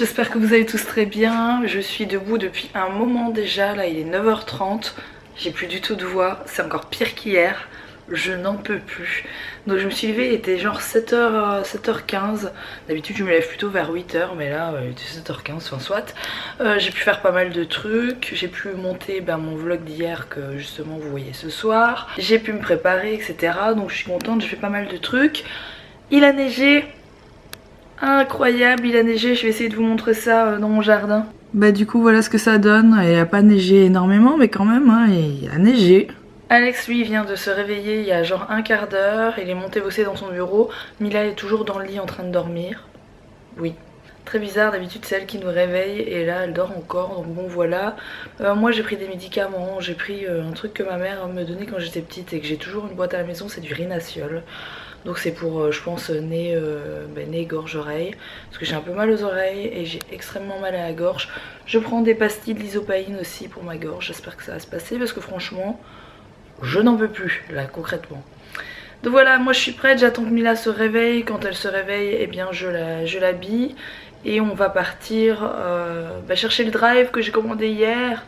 j'espère que vous allez tous très bien. Je suis debout depuis un moment déjà, là il est 9h30. J'ai plus du tout de voix, c'est encore pire qu'hier. Je n'en peux plus. Donc je me suis levée, il était genre 7h15. D'habitude je me lève plutôt vers 8h, mais là il était 7h15, enfin soit. J'ai pu faire pas mal de trucs. J'ai pu monter mon vlog d'hier que justement vous voyez ce soir. J'ai pu me préparer, etc. Donc je suis contente, j'ai fait pas mal de trucs. Il a neigé. Incroyable, il a neigé. Je vais essayer de vous montrer ça dans mon jardin. Bah du coup voilà ce que ça donne. Il a pas neigé énormément, mais quand même hein, il a neigé. Alex lui vient de se réveiller il y a genre un quart d'heure, il est monté bosser dans son bureau. Mila est toujours dans le lit en train de dormir. Oui. Très bizarre, d'habitude c'est elle qui nous réveille et là elle dort encore, donc bon voilà. Moi j'ai pris des médicaments, j'ai pris un truc que ma mère me donnait quand j'étais petite et que j'ai toujours une boîte à la maison, c'est du Rhinasiol. Donc c'est pour je pense nez, gorge, oreille, parce que j'ai un peu mal aux oreilles et j'ai extrêmement mal à la gorge. Je prends des pastilles de l'isopaïne aussi pour ma gorge, j'espère que ça va se passer parce que franchement je n'en peux plus là concrètement. Donc voilà, moi je suis prête, j'attends que Mila se réveille. Quand elle se réveille, eh bien je l'habille et on va partir chercher le drive que j'ai commandé hier.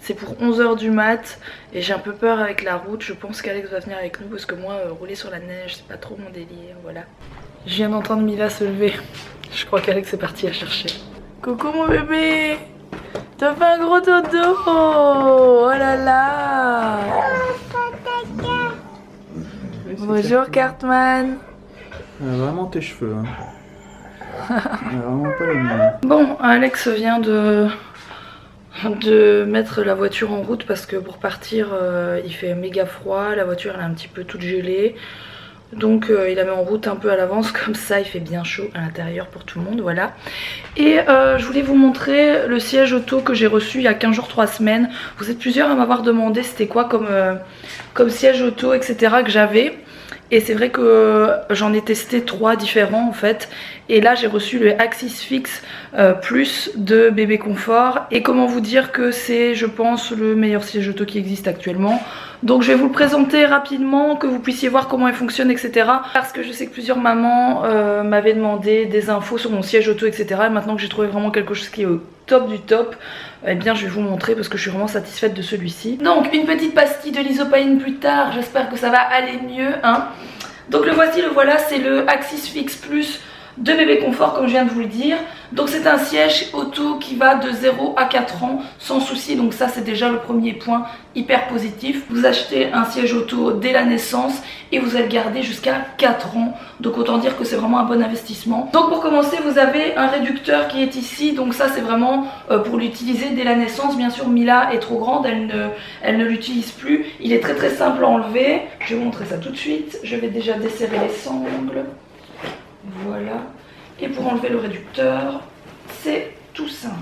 C'est pour 11h du mat et j'ai un peu peur avec la route. Je pense qu'Alex va venir avec nous parce que moi rouler sur la neige c'est pas trop mon délire, voilà. Je viens d'entendre Mila se lever. Je crois qu'Alex est parti à chercher. Coucou mon bébé, t'as fait un gros dodo. Oh là là. Bonjour Cartman. Vraiment tes cheveux hein. Vraiment pas les miens. Bon, Alex vient de mettre la voiture en route parce que pour partir il fait méga froid, la voiture elle est un petit peu toute gelée. Donc il la met en route un peu à l'avance, comme ça il fait bien chaud à l'intérieur pour tout le monde, voilà. Et je voulais vous montrer le siège auto que j'ai reçu il y a 15 jours, 3 semaines. Vous êtes plusieurs à m'avoir demandé c'était quoi comme siège auto, etc. que j'avais. Et c'est vrai que j'en ai testé 3 différents en fait. Et là j'ai reçu le Axis Fix Plus de Bébé Confort. Et comment vous dire que c'est je pense le meilleur siège auto qui existe actuellement. Donc je vais vous le présenter rapidement, que vous puissiez voir comment il fonctionne, etc. Parce que je sais que plusieurs mamans m'avaient demandé des infos sur mon siège auto, etc. Et maintenant que j'ai trouvé vraiment quelque chose qui est au top du top, eh bien je vais vous montrer parce que je suis vraiment satisfaite de celui-ci. Donc une petite pastille de l'isopaïne plus tard, j'espère que ça va aller mieux hein. Donc le voici, le voilà, c'est le Axis Fix Plus de Bébé Confort comme je viens de vous le dire. Donc c'est un siège auto qui va de 0 à 4 ans sans souci, donc ça c'est déjà le premier point hyper positif. Vous achetez un siège auto dès la naissance et vous allez le garder jusqu'à 4 ans, donc autant dire que c'est vraiment un bon investissement. Donc pour commencer vous avez un réducteur qui est ici, donc ça c'est vraiment pour l'utiliser dès la naissance. Bien sûr Mila est trop grande, elle ne l'utilise plus, il est très simple à enlever. Je vais vous montrer ça tout de suite, je vais déjà desserrer les sangles. Voilà, et pour enlever le réducteur, c'est tout simple.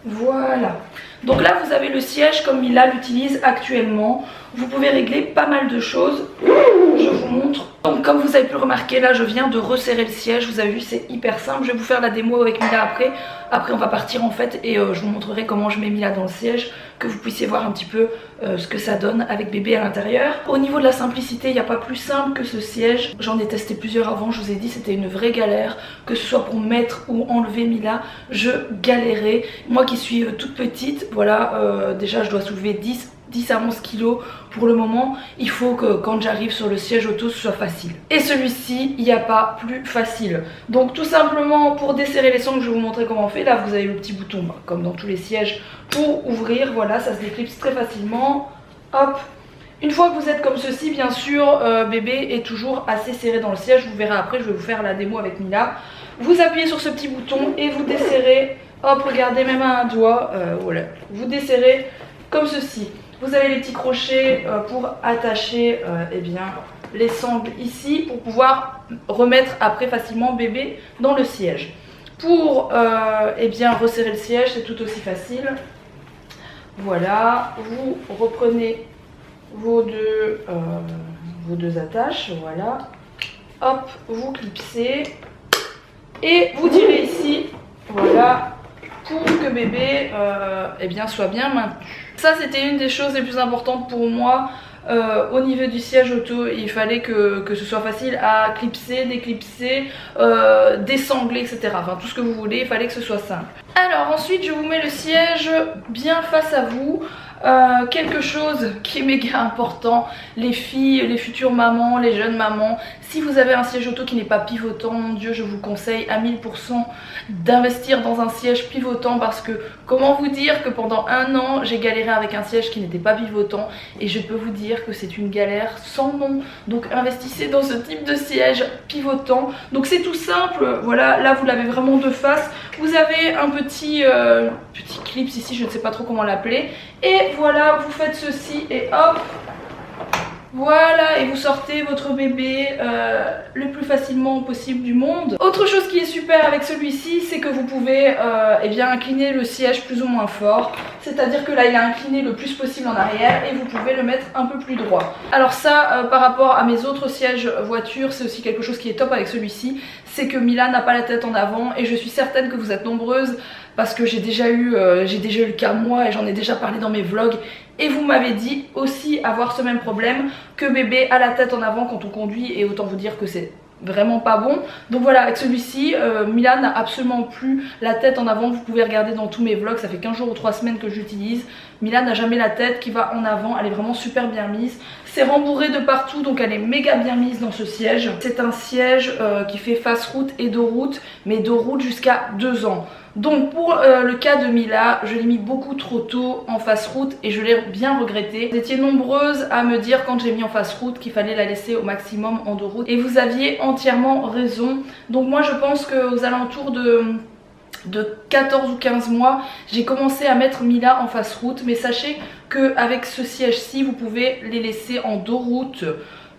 Voilà, donc là vous avez le siège comme Mila l'utilise actuellement. Vous pouvez régler pas mal de choses, je vous montre. Donc comme vous avez pu le remarquer, là je viens de resserrer le siège, vous avez vu c'est hyper simple. Je vais vous faire la démo avec Mila après on va partir en fait et je vous montrerai comment je mets Mila dans le siège, que vous puissiez voir un petit peu ce que ça donne avec bébé à l'intérieur. Au niveau de la simplicité, il n'y a pas plus simple que ce siège. J'en ai testé plusieurs avant, je vous ai dit c'était une vraie galère, que ce soit pour mettre ou enlever Mila, je galérais. Moi qui suis toute petite, voilà, déjà je dois soulever 10 à 11 kilos pour le moment. Il faut que quand j'arrive sur le siège auto ce soit facile. Et celui-ci, il n'y a pas plus facile. Donc tout simplement pour desserrer les sangles, je vais vous montrer comment on fait. Là vous avez le petit bouton, comme dans tous les sièges, pour ouvrir. Voilà, ça se déclipse très facilement. Hop. Une fois que vous êtes comme ceci, bien sûr, bébé est toujours assez serré dans le siège. Vous verrez après, je vais vous faire la démo avec Mila. Vous appuyez sur ce petit bouton et vous desserrez. Hop, regardez, même à un doigt. Voilà. Vous desserrez comme ceci. Vous avez les petits crochets pour attacher eh bien, les sangles ici pour pouvoir remettre après facilement bébé dans le siège. Pour eh bien, resserrer le siège, c'est tout aussi facile. Voilà, vous reprenez vos deux attaches, voilà. Hop, vous clipsez et vous tirez ici, voilà, pour que bébé eh bien, soit bien maintenu. Ça c'était une des choses les plus importantes pour moi au niveau du siège auto, il fallait que ce soit facile à clipser, déclipser, désangler, etc. Enfin tout ce que vous voulez, il fallait que ce soit simple. Alors ensuite je vous mets le siège bien face à vous. Quelque chose qui est méga important, les filles, les futures mamans, les jeunes mamans, si vous avez un siège auto qui n'est pas pivotant, mon Dieu, je vous conseille à 1000% d'investir dans un siège pivotant parce que comment vous dire que pendant un an j'ai galéré avec un siège qui n'était pas pivotant et je peux vous dire que c'est une galère sans nom. Donc investissez dans ce type de siège pivotant. Donc c'est tout simple, voilà, là vous l'avez vraiment de face. Vous avez un petit clip ici, je ne sais pas trop comment l'appeler. Et voilà, vous faites ceci et hop, voilà, et vous sortez votre bébé le plus facilement possible du monde. Autre chose qui est super avec celui-ci, c'est que vous pouvez eh bien, incliner le siège plus ou moins fort. C'est-à-dire que là, il est incliné le plus possible en arrière et vous pouvez le mettre un peu plus droit. Alors ça, par rapport à mes autres sièges voiture, c'est aussi quelque chose qui est top avec celui-ci. C'est que Mila n'a pas la tête en avant et je suis certaine que vous êtes nombreuses parce que j'ai déjà eu le cas moi et j'en ai déjà parlé dans mes vlogs. Et vous m'avez dit aussi avoir ce même problème que bébé a la tête en avant quand on conduit et autant vous dire que c'est vraiment pas bon. Donc voilà, avec celui-ci, Mila n'a absolument plus la tête en avant. Vous pouvez regarder dans tous mes vlogs, ça fait 15 jours ou 3 semaines que j'utilise. Mila n'a jamais la tête qui va en avant, elle est vraiment super bien mise. C'est rembourré de partout, donc elle est méga bien mise dans ce siège. C'est un siège qui fait face route et dos route, mais dos route jusqu'à 2 ans. Donc pour le cas de Mila, je l'ai mis beaucoup trop tôt en face route et je l'ai bien regretté. Vous étiez nombreuses à me dire quand j'ai mis en face route qu'il fallait la laisser au maximum en dos route et vous aviez entièrement raison. Donc moi je pense qu'aux alentours de 14 ou 15 mois, j'ai commencé à mettre Mila en face route, mais sachez qu'avec ce siège-ci, vous pouvez les laisser en dos route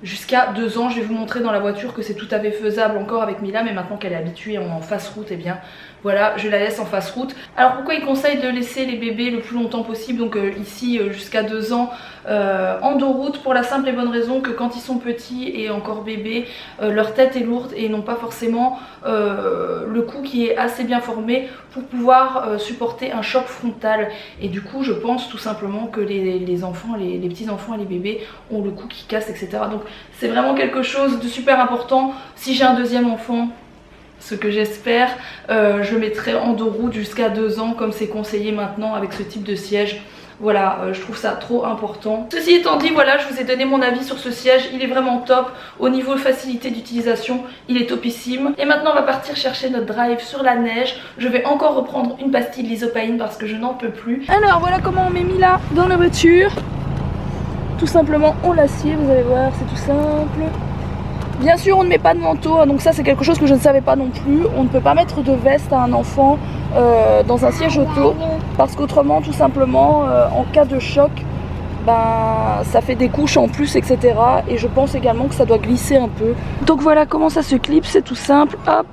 jusqu'à 2 ans. Je vais vous montrer dans la voiture que c'est tout à fait faisable encore avec Mila, mais maintenant qu'elle est habituée en face route, et eh bien voilà, je la laisse en face route. Alors pourquoi il conseille de laisser les bébés le plus longtemps possible, donc ici jusqu'à 2 ans en dos route, pour la simple et bonne raison que quand ils sont petits et encore bébés, leur tête est lourde et ils n'ont pas forcément le cou qui est assez bien formé pour pouvoir supporter un choc frontal. Et du coup je pense tout simplement que les enfants, les petits enfants et les bébés ont le cou qui casse, etc. Donc c'est vraiment quelque chose de super important. Si j'ai un deuxième enfant, ce que j'espère, je mettrai en dos route jusqu'à 2 ans comme c'est conseillé maintenant avec ce type de siège. Voilà, je trouve ça trop important. Ceci étant dit, voilà, je vous ai donné mon avis sur ce siège. Il est vraiment top. Au niveau facilité d'utilisation, il est topissime. Et maintenant, on va partir chercher notre drive sur la neige. Je vais encore reprendre une pastille lysopaïne parce que je n'en peux plus. Alors, voilà comment on met Mila dans la voiture. Tout simplement, on l'assied, vous allez voir, c'est tout simple. Bien sûr, on ne met pas de manteau, donc ça c'est quelque chose que je ne savais pas non plus. On ne peut pas mettre de veste à un enfant dans un siège auto parce qu'autrement, tout simplement, en cas de choc, ben, ça fait des couches en plus, etc. Et je pense également que ça doit glisser un peu. Donc voilà comment ça se clipse, c'est tout simple, hop,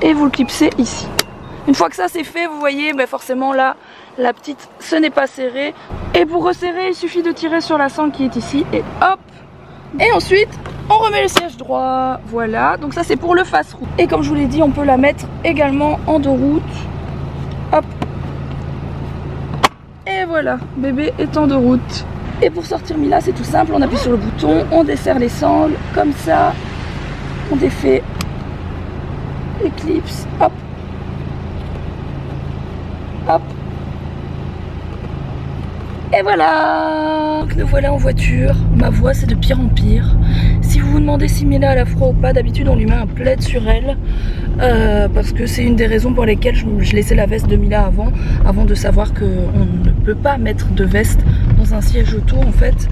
et vous le clipsez ici. Une fois que ça c'est fait, vous voyez, ben forcément là, la petite, ce n'est pas serré. Et pour resserrer, il suffit de tirer sur la sangle qui est ici et hop. Et ensuite, on remet le siège droit, voilà, donc ça c'est pour le face route. Et comme je vous l'ai dit, on peut la mettre également en dos route. Hop. Et voilà, bébé est en dos route. Et pour sortir Mila, c'est tout simple, on appuie sur le bouton, on desserre les sangles, comme ça. On défait les clips, hop. Hop. Et voilà. Donc nous voilà en voiture. Ma voix c'est de pire en pire. Si vous vous demandez si Mila a la froid ou pas, d'habitude on lui met un plaid sur elle parce que c'est une des raisons pour lesquelles je laissais la veste de Mila avant de savoir qu'on ne peut pas mettre de veste dans un siège auto en fait.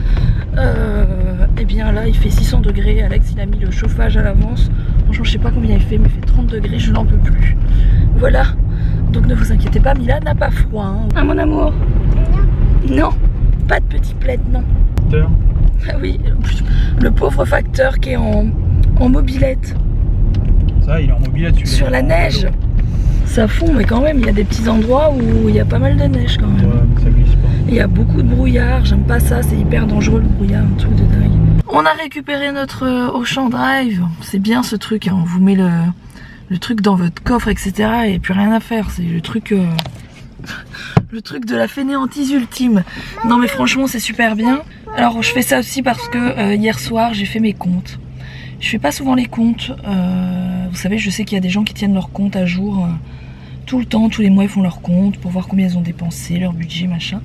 Et bien là il fait 600 degrés, Alex il a mis le chauffage à l'avance. Franchement je sais pas combien il fait mais il fait 30 degrés, je n'en peux plus. Voilà, donc ne vous inquiétez pas, Mila n'a pas froid hein. Ah mon amour. Non, pas de petit plaid, non. Ah oui, le pauvre facteur qui est en mobilette. Ça, il est en mobilette sur la neige. Ça fond, mais quand même, il y a des petits endroits où il y a pas mal de neige quand même. Ouais, ça glisse pas. Il y a beaucoup de brouillard, j'aime pas ça, c'est hyper dangereux le brouillard, un truc de dingue. On a récupéré notre Auchan Drive, c'est bien ce truc, hein. On vous met le truc dans votre coffre, etc. et plus rien à faire, c'est le truc... Le truc de la fainéantise ultime. Non mais franchement c'est super bien. Alors je fais ça aussi parce que hier soir j'ai fait mes comptes. Je fais pas souvent les comptes, vous savez, je sais qu'il y a des gens qui tiennent leurs comptes à jour tout le temps, tous les mois ils font leurs comptes pour voir combien ils ont dépensé, leur budget, machin.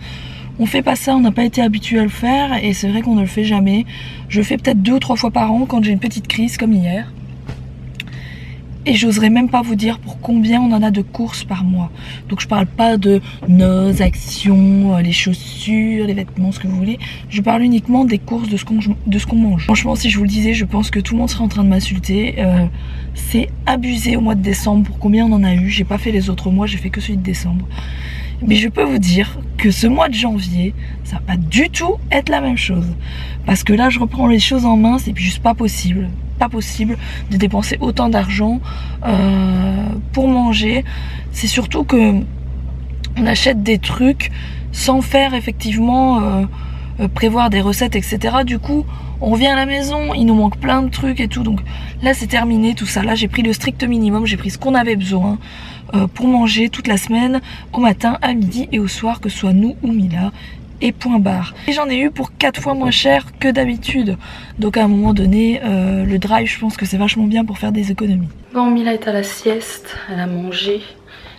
On fait pas ça, on n'a pas été habitué à le faire et c'est vrai qu'on ne le fait jamais. Je le fais peut-être 2 ou 3 fois par an quand j'ai une petite crise comme hier. Et j'oserais même pas vous dire pour combien on en a de courses par mois. Donc je parle pas de nos actions, les chaussures, les vêtements, ce que vous voulez. Je parle uniquement des courses, de ce qu'on mange. Franchement, si je vous le disais, je pense que tout le monde serait en train de m'insulter. C'est abusé au mois de décembre pour combien on en a eu. J'ai pas fait les autres mois, j'ai fait que celui de décembre. Mais je peux vous dire que ce mois de janvier, ça va pas du tout être la même chose. Parce que là, je reprends les choses en main, c'est juste pas possible. Pas possible de dépenser autant d'argent pour manger. C'est surtout que on achète des trucs sans faire effectivement prévoir des recettes, etc. Du coup, on revient à la maison, il nous manque plein de trucs et tout. Donc là, c'est terminé tout ça. Là, j'ai pris le strict minimum, j'ai pris ce qu'on avait besoin pour manger toute la semaine, au matin, à midi et au soir, que ce soit nous ou Mila. Et point barre. Et j'en ai eu pour 4 fois moins cher que d'habitude. Donc à un moment donné, le drive, je pense que c'est vachement bien pour faire des économies. Bon, Mila est à la sieste, elle a mangé.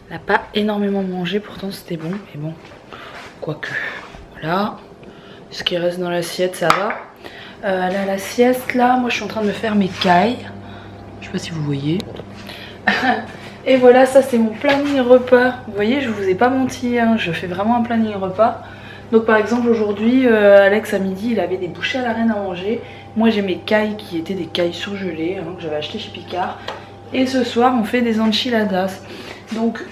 Elle n'a pas énormément mangé, pourtant c'était bon. Mais bon, quoique. Voilà. Ce qui reste dans l'assiette, ça va. Elle a la sieste là. Moi, je suis en train de me faire mes cailles. Je sais pas si vous voyez. Et voilà, ça c'est mon planning repas. Vous voyez, je vous ai pas menti, hein, je fais vraiment un planning repas. Donc par exemple aujourd'hui, Alex à midi il avait des bouchées à la reine à manger. Moi j'ai mes cailles qui étaient des cailles surgelées hein, que j'avais acheté chez Picard. Et ce soir on fait des enchiladas. Donc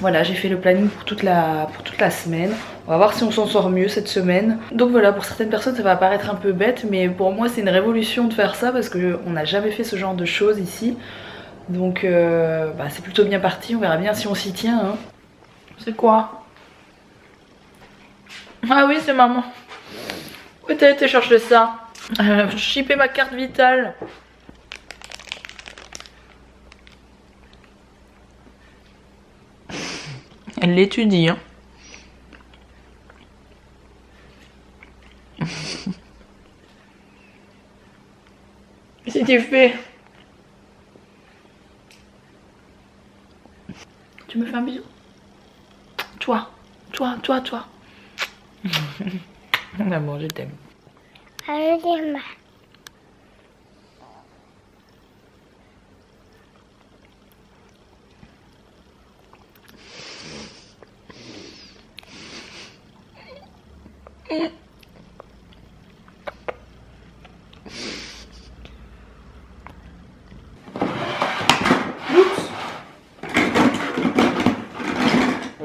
voilà, j'ai fait le planning pour toute la semaine. On va voir si on s'en sort mieux cette semaine. Donc voilà, pour certaines personnes ça va paraître un peu bête, mais pour moi c'est une révolution de faire ça parce qu'on n'a jamais fait ce genre de choses ici. Donc bah, c'est plutôt bien parti, on verra bien si on s'y tient. Hein. C'est quoi ? Ah oui, c'est maman. Où t'as été chercher ça? Chipper ma carte vitale. Elle l'étudie, hein. Qu'est-ce que tu fais? Tu me fais un bisou? Toi. Maman, je t'aime. Il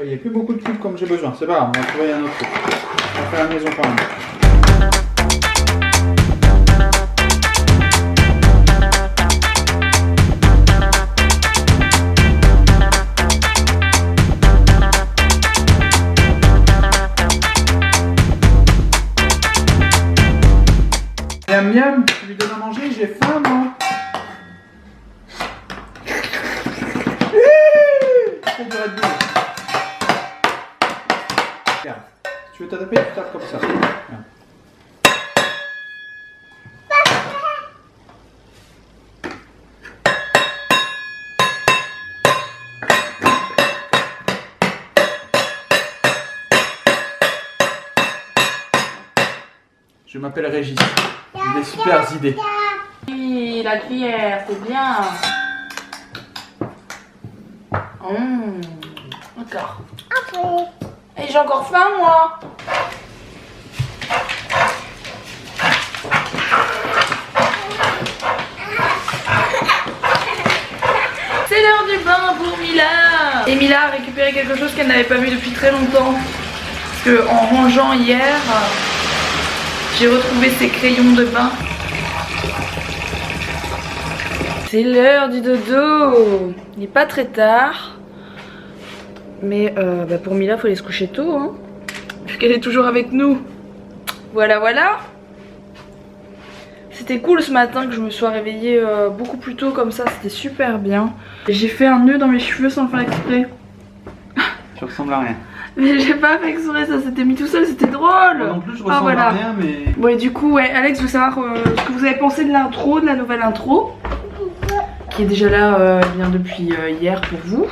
n'y a plus beaucoup de cubes comme j'ai besoin, c'est pas grave, on va trouver un autre truc. On va faire la maison quand même. Miam miam, tu lui donnes à manger, j'ai faim moi. C'est du Red Bull. Regarde, si tu veux t'adapter, tu tapes comme ça. Regarde. Je m'appelle Régis. J'ai des super idées. Oui, la cuillère, c'est bien. D'accord. Et j'ai encore faim, moi. C'est l'heure du bain pour Mila. Et Mila a récupéré quelque chose qu'elle n'avait pas vu depuis très longtemps. Parce que en rangeant hier, j'ai retrouvé ses crayons de bain. C'est l'heure du dodo. Il n'est pas très tard. Mais bah pour Mila, il faut aller se coucher tôt. Hein, vu qu'elle est toujours avec nous. Voilà, voilà. C'était cool ce matin que je me sois réveillée beaucoup plus tôt comme ça. C'était super bien. J'ai fait un nœud dans mes cheveux sans le faire exprès. Tu ressembles à rien. Mais j'ai pas fait exprès, ça s'était mis tout seul, c'était drôle. Moi non plus, je ressemble à rien, mais... Ouais, du coup, ouais, Alex veut savoir ce que vous avez pensé de l'intro, de la nouvelle intro. Qui est déjà là bien depuis hier pour vous.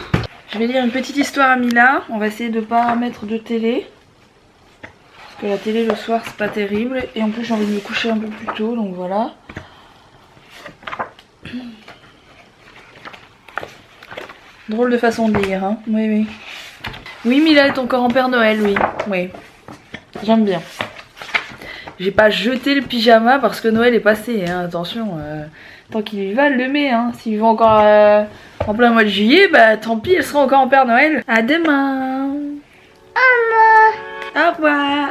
Je vais lire une petite histoire à Mila. On va essayer de pas mettre de télé. Parce que la télé le soir c'est pas terrible. Et en plus j'ai envie de me coucher un peu plus tôt, donc voilà. Drôle de façon de lire, hein. Oui, oui. Oui, Mila est encore en Père Noël, oui. Oui. J'aime bien. J'ai pas jeté le pyjama parce que Noël est passé, hein. Attention. Tant qu'il y va, elle le met, hein. S'il va encore en plein mois de juillet, bah tant pis, elle sera encore en Père Noël. À demain. Au revoir.